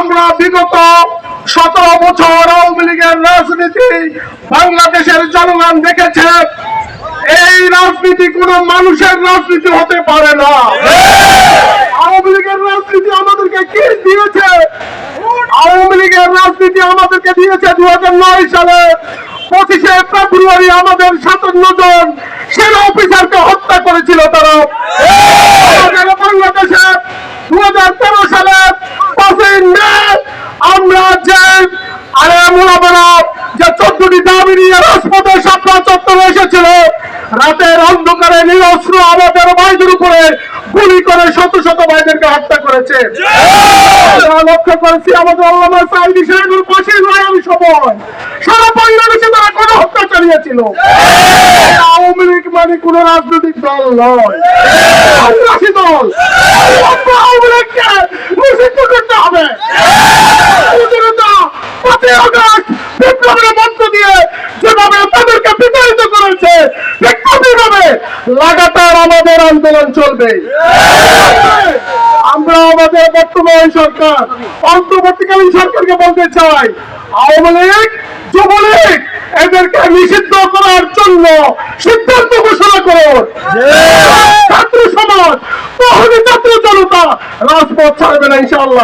আমরা বিগত 17 বছর আওয়ামী লীগের রাজনীতি বাংলাদেশের জনগণ দেখেছে। এই রাজনীতি কোন মানুষের রাজনীতি হতে পারে না। আওয়ামী লীগের রাজনীতি আমাদেরকে কি দিয়েছে? আওয়ামী লীগের রাজনীতি আমাদেরকে দিয়েছে 2009 সালে 25শে ফেব্রুয়ারি আমাদের 57 জন সেনা অফিসারকে হত্যা করেছিল তারা। বাংলাদেশে 2013 সালে 5ই মে আমরা যে যে 14টি দাবি নিয়ে রাজপথে শাপলা চত্বরে এসেছিল, রাতের অন্ধকারে নিরস্ত্র আমাদের ভাইদের উপরে গুলি করে শত শত ভাইদেরকে হত্যা করেছে। লক্ষ্য করেছি আমাদের আল্লামা সাঈদী সাহেবের ফাঁসির রায়ের সময় সারা বাংলাদেশে তারা গণহত্যা চালিয়েছিল। আওয়ামী লীগ মানে কোন রাজনৈতিক দল নয়, সন্ত্রাসী দল। আওয়ামী লীগকে নিষিদ্ধ করতে হবে। বিপ্লবের মধ্য দিয়ে যেভাবে তাদেরকে বিতাড়িত করেছে, বিপ্লবীভাবে লাগাতার আমাদের আন্দোলন চলবে। আমরা আমাদের বর্তমান সরকার, অন্তর্বর্তীকালীন সরকারকে বলতে চাই, আওয়ামী লীগ, যুবলীগ এদেরকে নিষিদ্ধ করার জন্য সিদ্ধান্ত ঘোষণা করুন। ছাত্র সমাজ, ছাত্র জনতা রাজপথ ছাড়বে না ইনশাআল্লাহ।